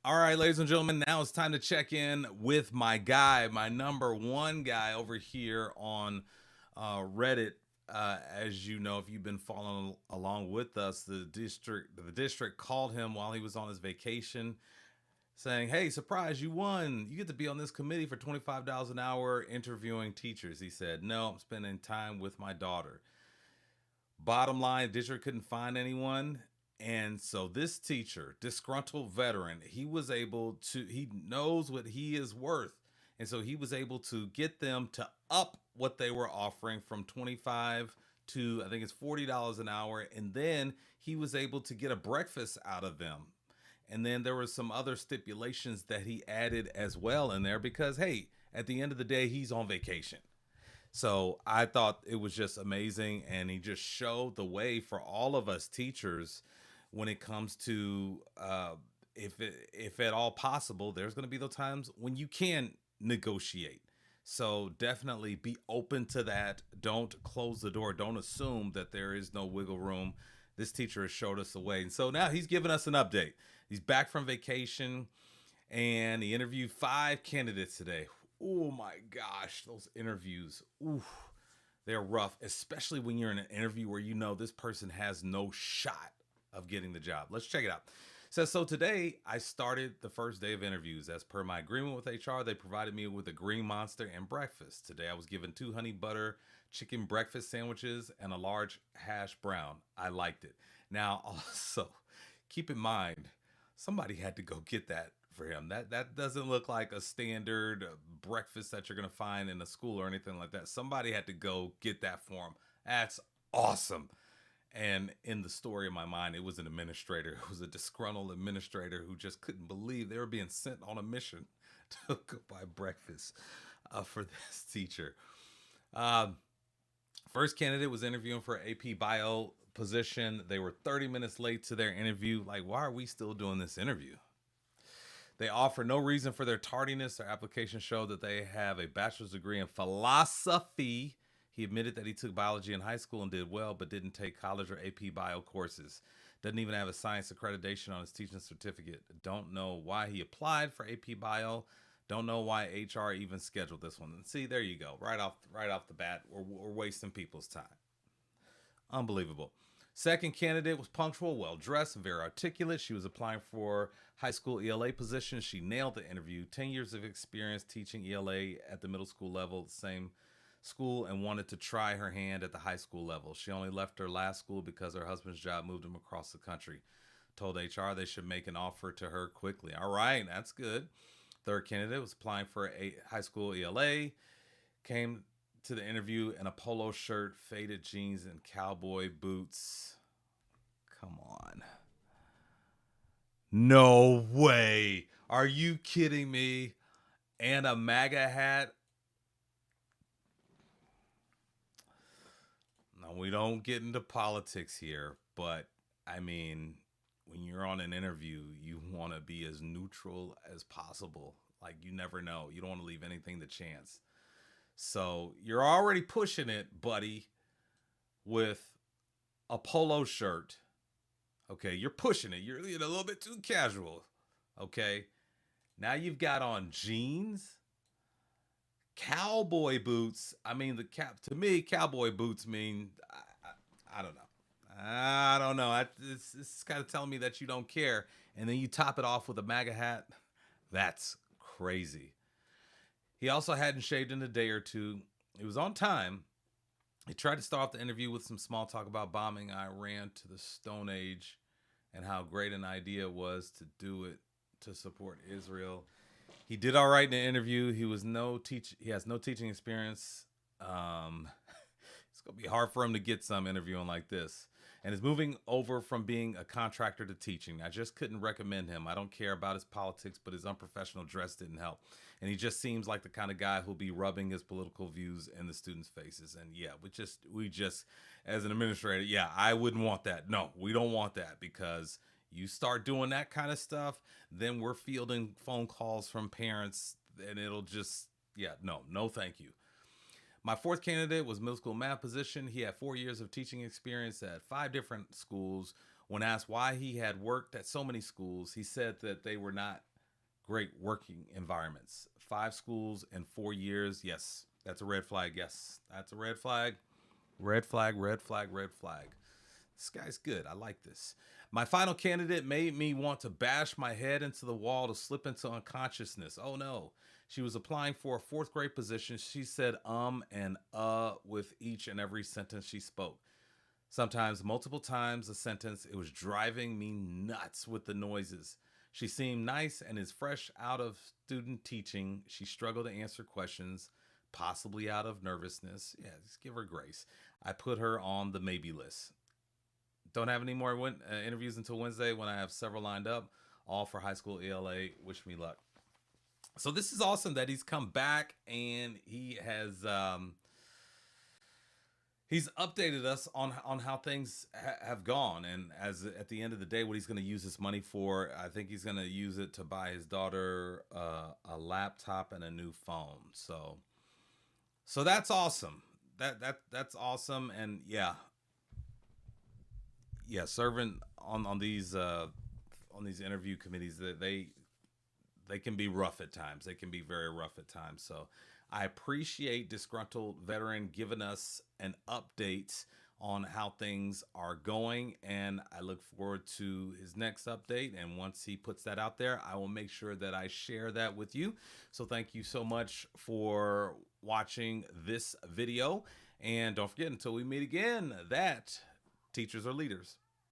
All right, ladies and gentlemen, now it's time to check in with my guy, my number one guy over here on Reddit. As you know, if you've been following along with us, the district called him while he was on his vacation, saying, "Hey, surprise, you won! You get to be on this committee for $25 an hour interviewing teachers." He said, "No, I'm spending time with my daughter." Bottom line, district couldn't find anyone. And so this teacher, disgruntled veteran, he knows what he is worth. And so he was able to get them to up what they were offering from 25 to I think it's $40 an hour. And then he was able to get a breakfast out of them. And then there were some other stipulations that he added as well in there because hey, at the end of the day, he's on vacation. So I thought it was just amazing, and he just showed the way for all of us teachers when it comes to if at all possible, there's going to be those times when you can negotiate. So definitely be open to that. Don't close the door. Don't assume that there is no wiggle room. This teacher has showed us the way, and so now he's giving us an update. He's back from vacation, and he interviewed 5 candidates today. Oh my gosh, those interviews. Ooh, they're rough, especially when you're in an interview where you know this person has no shot of getting the job. Let's check it out. So today I started the first day of interviews. As per my agreement with HR, they provided me with a green monster and breakfast. Today I was given 2 honey butter chicken breakfast sandwiches and a large hash brown. I liked it. Now also keep in mind somebody had to go get that for him. That doesn't look like a standard breakfast that you're gonna find in a school or anything like that. Somebody had to go get that for him. That's awesome. And in the story of my mind, it was an administrator. It was a disgruntled administrator who just couldn't believe they were being sent on a mission to go buy breakfast for this teacher. Um, First candidate was interviewing for AP Bio position. They were 30 minutes late to their interview. Like, why are we still doing this interview? They offer no reason for their tardiness. Their application showed that they have a bachelor's degree in philosophy. He admitted that he took biology in high school and did well, but didn't take college or AP bio courses. Doesn't even have a science accreditation on his teaching certificate. Don't know why he applied for AP bio. Don't know why HR even scheduled this one. And see, there you go. Right off the bat, we're wasting people's time. Unbelievable. Second candidate was punctual, well dressed, and very articulate. She was applying for high school ELA positions. She nailed the interview. 10 years of experience teaching ELA at the middle school level, the same school, and wanted to try her hand at the high school level. She only left her last school because her husband's job moved him across the country. Told HR they should make an offer to her quickly. All right, that's good. Third candidate was applying for a high school ELA. Came to the interview in a polo shirt, faded jeans, and cowboy boots. Come on. No way. Are you kidding me? And a MAGA hat? No, we don't get into politics here, but I mean, when you're on an interview, you want to be as neutral as possible. Like, you never know. You don't want to leave anything to chance. So you're already pushing it, buddy, with a polo shirt. Okay, you're pushing it. You're a little bit too casual. Okay, now you've got on jeans, cowboy boots. I mean, the cap to me, cowboy boots mean I don't know. I don't know. It's kind of telling me that you don't care, and then you top it off with a MAGA hat. That's crazy. He also hadn't shaved in a day or two. He was on time. He tried to start off the interview with some small talk about bombing Iran to the Stone Age and how great an idea it was to do it to support Israel. He did all right in the interview. He has no teaching experience. It's gonna be hard for him to get some interviewing like this. And is moving over from being a contractor to teaching. I just couldn't recommend him. I don't care about his politics, but his unprofessional dress didn't help. And he just seems like the kind of guy who'll be rubbing his political views in the students' faces. And yeah, we just as an administrator, yeah, I wouldn't want that. No, we don't want that because you start doing that kind of stuff, then we're fielding phone calls from parents and it'll just yeah, no, thank you. My fourth candidate was middle school math position. He had 4 years of teaching experience at 5 different schools. When asked why he had worked at so many schools, he said that they were not. great working environments. 5 schools in 4 years. Yes, that's a red flag. Yes, that's a red flag. Red flag, red flag, red flag. This guy's good. I like this. My final candidate made me want to bash my head into the wall to slip into unconsciousness. Oh no. She was applying for a fourth grade position. She said and with each and every sentence she spoke. Sometimes multiple times a sentence. It was driving me nuts with the noises. She seemed nice and is fresh out of student teaching. She struggled to answer questions, possibly out of nervousness. Yeah, just give her grace. I put her on the maybe list. Don't have any more interviews until Wednesday when I have several lined up, all for high school ELA. Wish me luck. So this is awesome that he's come back and he's updated us on how things have gone, and as at the end of the day, what he's going to use this money for. I think he's going to use it to buy his daughter a laptop and a new phone. So that's awesome. That's awesome, and yeah, serving on these interview committees, that they can be rough at times. They can be very rough at times. So I appreciate Disgruntled Veteran giving us an update on how things are going, and I look forward to his next update. And once he puts that out there, I will make sure that I share that with you. So thank you so much for watching this video, and don't forget, until we meet again, that teachers are leaders.